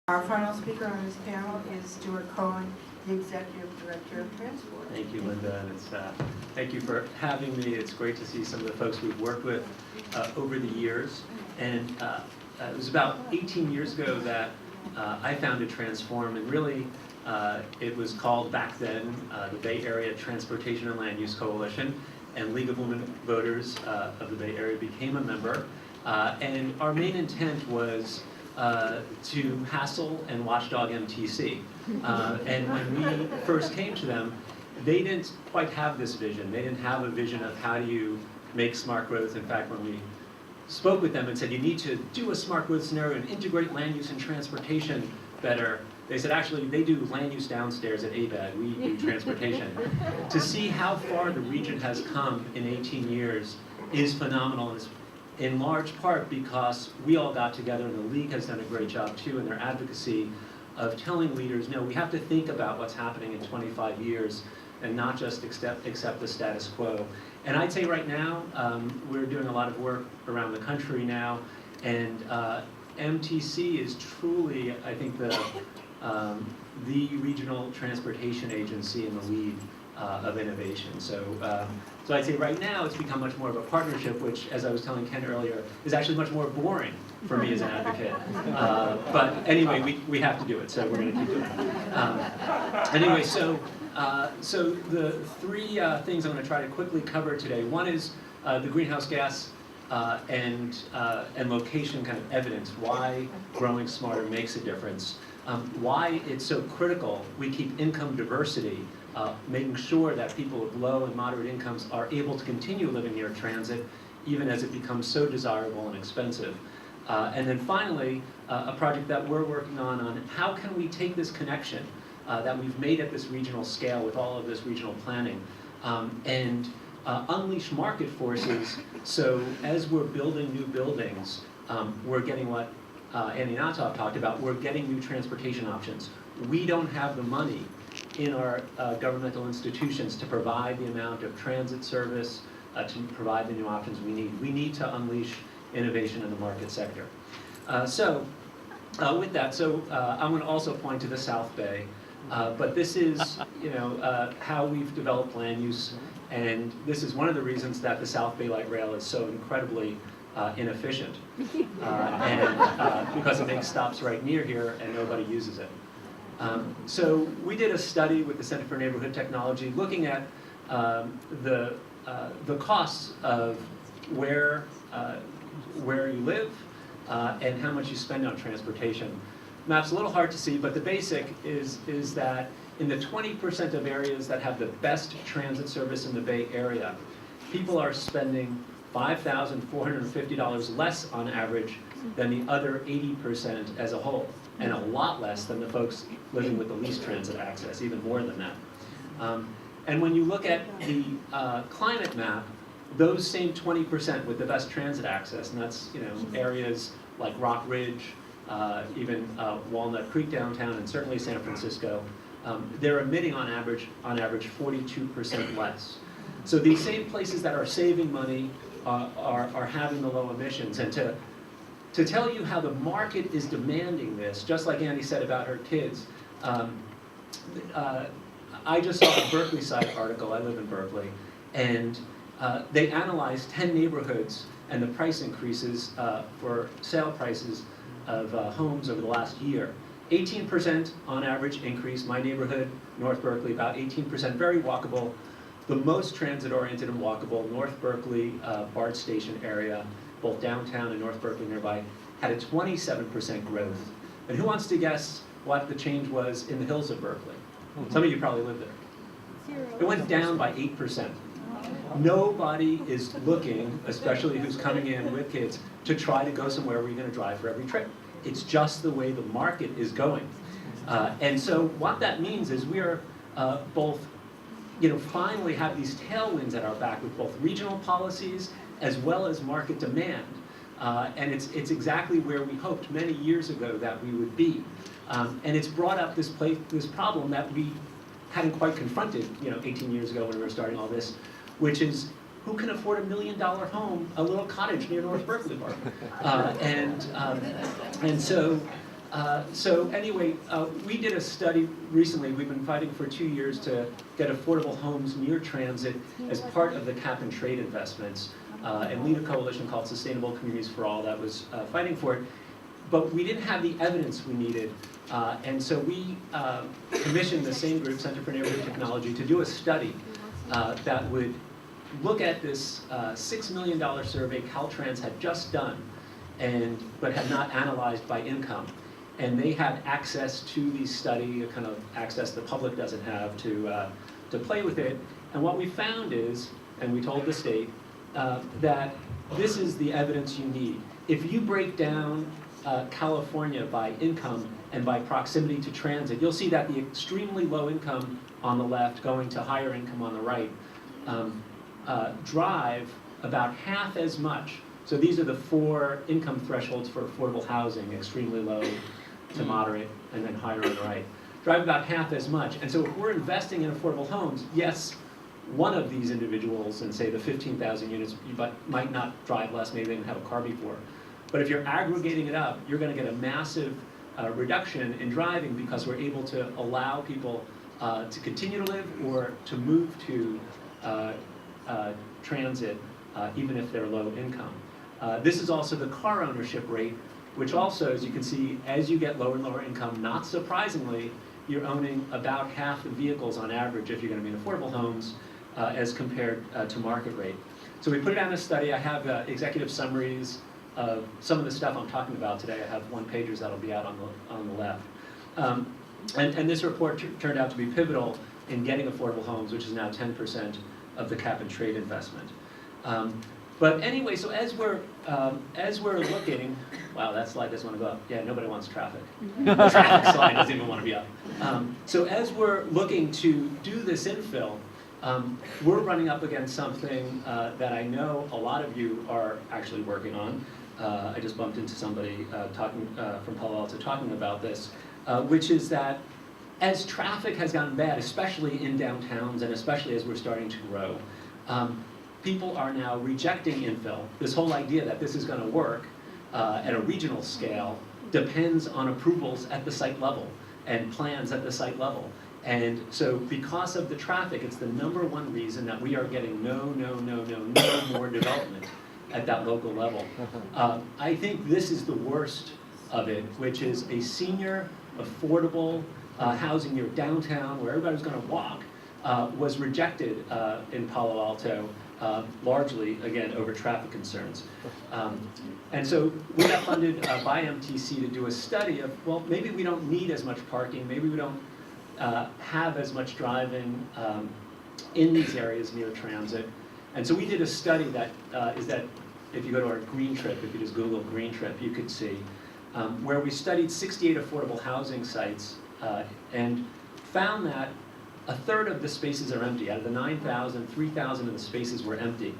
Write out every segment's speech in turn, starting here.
Our final speaker on this panel is Stuart Cohen, the Executive Director of Transport. Thank you, Linda, and thank you for having me. It's great to see some of the folks we've worked with over the years. And it was about 18 years ago that I founded Transform, and really it was called back then the Bay Area Transportation and Land Use Coalition, and League of Women Voters of the Bay Area became a member. And our main intent was to hassle and watchdog MTC. And when we first came to them, they didn't quite have this vision. They didn't have a vision of how do you make smart growth. In fact, when we spoke with them and said, you need to do a smart growth scenario and integrate land use and transportation better, they said, actually, they do land use downstairs at ABAD. We do transportation. To see how far the region has come in 18 years is phenomenal. And it's in large part because we all got together, and the league has done a great job too in their advocacy of telling leaders, no, we have to think about what's happening in 25 years and not just accept the status quo. And I'd say right now, we're doing a lot of work around the country now, and MTC is truly, I think, the regional transportation agency in the lead of innovation. So I'd say right now it's become much more of a partnership, which, as I was telling Ken earlier, is actually much more boring for me as an advocate. But anyway, we have to do it, so we're going to keep doing it. Anyway, so the three things I'm going to try to quickly cover today. One is the greenhouse gas and location kind of evidence, why growing smarter makes a difference, why it's so critical we keep income diversity, making sure that people with low and moderate incomes are able to continue living near transit, even as it becomes so desirable and expensive. And then finally, a project that we're working on how can we take this connection that we've made at this regional scale with all of this regional planning and unleash market forces, so as we're building new buildings, we're getting what Andy Natov talked about, we're getting new transportation options. We don't have the money in our governmental institutions to provide the amount of transit service, to provide the new options we need. We need to unleash innovation in the market sector. With that, I'm going to also point to the South Bay, but this is how we've developed land use, and this is one of the reasons that the South Bay Light Rail is so incredibly inefficient, and because it makes stops right near here and nobody uses it. So we did a study with the Center for Neighborhood Technology looking at the costs of where you live and how much you spend on transportation. Map's a little hard to see, but the basic is that in the 20% of areas that have the best transit service in the Bay Area, people are spending $5,450 less on average than the other 80% as a whole, and a lot less than the folks living with the least transit access, even more than that. And when you look at the climate map, those same 20% with the best transit access, and that's areas like Rock Ridge, even Walnut Creek downtown, and certainly San Francisco, they're emitting on average 42% less. So these same places that are saving money are having the low emissions. And to tell you how the market is demanding this, just like Andy said about her kids, I just saw a Berkeley side article. I live in Berkeley, and they analyzed 10 neighborhoods and the price increases for sale prices of homes over the last year. 18% on average increase. My neighborhood, North Berkeley, about 18%, very walkable. The most transit-oriented and walkable, North Berkeley, BART station area, both downtown and North Berkeley nearby, had a 27% growth. And who wants to guess what the change was in the hills of Berkeley? Some of you probably live there. 0. It went down by 8%. Nobody is looking, especially who's coming in with kids, to try to go somewhere where you're going to drive for every trip. It's just the way the market is going. And so what that means is we are both finally have these tailwinds at our back with both regional policies as well as market demand. And it's exactly where we hoped many years ago that we would be. And it's brought up this problem that we hadn't quite confronted 18 years ago when we were starting all this, which is who can afford $1 million home, a little cottage near North Berkeley Park? And so So anyway, we did a study recently. We've been fighting for 2 years to get affordable homes near transit as part of the cap and trade investments, and lead a coalition called Sustainable Communities for All that was fighting for it. But we didn't have the evidence we needed, and so we commissioned the same group, Center for Neighborhood Technology, to do a study that would look at this $6 million survey Caltrans had just done, but had not analyzed by income. And they had access to the study, a kind of access the public doesn't have to play with it. And what we found is, and we told the state, that this is the evidence you need. If you break down California by income and by proximity to transit, you'll see that the extremely low income on the left going to higher income on the right drive about half as much. So these are the 4 income thresholds for affordable housing: extremely low to moderate, and then higher on the right. Drive about half as much. And so if we're investing in affordable homes, yes, one of these individuals, and say the 15,000 units, you might not drive less, maybe they didn't have a car before. But if you're aggregating it up, you're going to get a massive reduction in driving, because we're able to allow people to continue to live or to move to transit, even if they're low income. This is also the car ownership rate, which also, as you can see, as you get lower and lower income, not surprisingly, you're owning about half the vehicles on average if you're going to be in affordable homes as compared to market rate. So we put it on a study. I have executive summaries of some of the stuff I'm talking about today. I have one-pagers that'll be out on the left. And this report turned out to be pivotal in getting affordable homes, which is now 10% of the cap and trade investment. But anyway, so as we're looking, wow, that slide doesn't want to go up. Yeah, nobody wants traffic. The traffic slide doesn't even want to be up. So as we're looking to do this infill, we're running up against something that I know a lot of you are actually working on. I just bumped into somebody talking from Palo Alto talking about this, which is that as traffic has gotten bad, especially in downtowns and especially as we're starting to grow, people are now rejecting infill. This whole idea that this is going to work at a regional scale depends on approvals at the site level and plans at the site level. And so because of the traffic, it's the #1 reason that we are getting no more development at that local level. I think this is the worst of it, which is a senior, affordable housing near downtown where everybody's going to walk was rejected in Palo Alto, largely, again, over traffic concerns. And so we got funded by MTC to do a study of, well, maybe we don't need as much parking, maybe we don't have as much driving in these areas near transit. And so we did a study that if you go to our green trip, if you just Google green trip, you could see, where we studied 68 affordable housing sites and found that a third of the spaces are empty. Out of the 9,000, 3,000 of the spaces were empty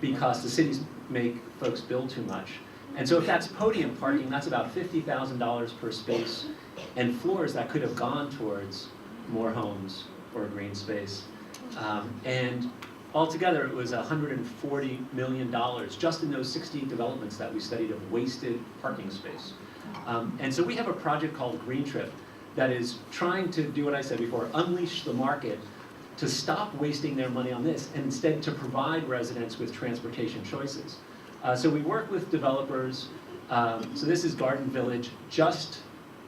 because the cities make folks build too much. And so if that's podium parking, that's about $50,000 per space, and floors that could have gone towards more homes or green space. And altogether, it was $140 million just in those 68 developments that we studied of wasted parking space. And so we have a project called Green Trip that is trying to do what I said before, unleash the market to stop wasting their money on this and instead to provide residents with transportation choices. So we work with developers. So this is Garden Village, just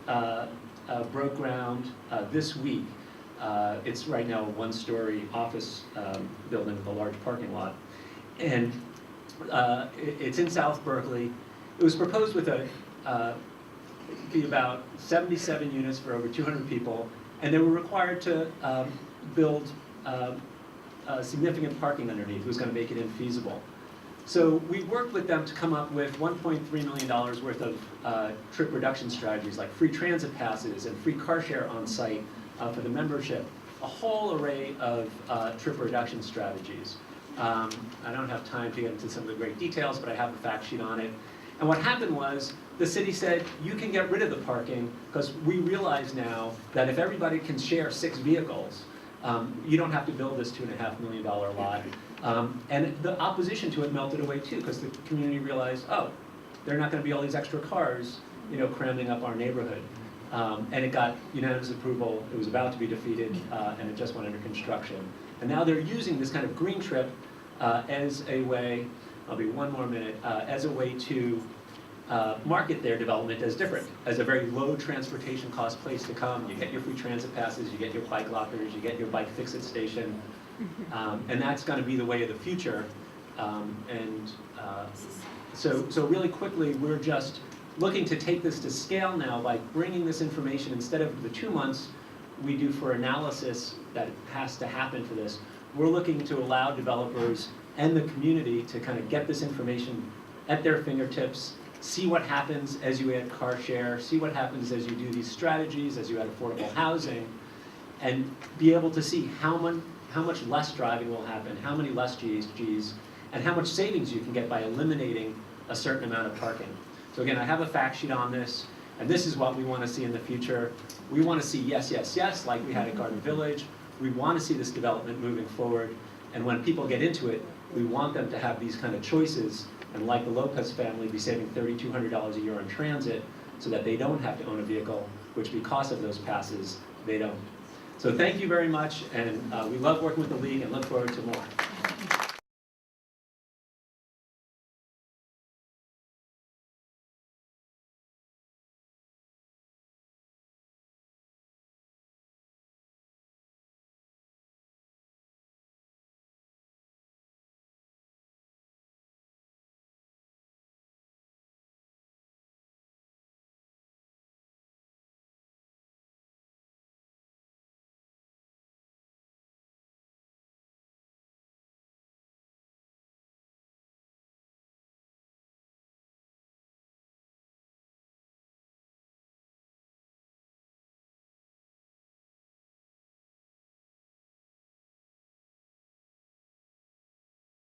broke ground this week. It's right now a one-story office building with a large parking lot. And it's in South Berkeley. It was proposed with be about 77 units for over 200 people, and they were required to build significant parking underneath. It was going to make it infeasible. So we worked with them to come up with $1.3 million worth of trip reduction strategies, like free transit passes and free car share on site for the membership, a whole array of trip reduction strategies. I don't have time to get into some of the great details, but I have a fact sheet on it. And what happened was the city said, you can get rid of the parking because we realize now that if everybody can share 6 vehicles, you don't have to build this $2.5 million lot. And the opposition to it melted away too, because the community realized, oh, there are not going to be all these extra cars cramming up our neighborhood. And it got unanimous approval. It was about to be defeated, and it just went under construction. And now they're using this kind of green trip as a way, I'll be one more minute, as a way to market their development as different, as a very low transportation cost place to come. You get your free transit passes, you get your bike lockers, you get your bike fix-it station, and that's going to be the way of the future. So really quickly, we're just looking to take this to scale now by bringing this information, instead of the 2 months we do for analysis that has to happen for this, we're looking to allow developers and the community to kind of get this information at their fingertips, see what happens as you add car share, see what happens as you do these strategies, as you add affordable housing, and be able to see how much less driving will happen, how many less Gs, and how much savings you can get by eliminating a certain amount of parking. So again, I have a fact sheet on this, and this is what we want to see in the future. We want to see yes, yes, yes, like we had at Garden Village. We want to see this development moving forward, and when people get into it, we want them to have these kind of choices, and like the Lopez family, be saving $3,200 a year on transit so that they don't have to own a vehicle, which because of those passes, they don't. So thank you very much, and we love working with the League and look forward to more.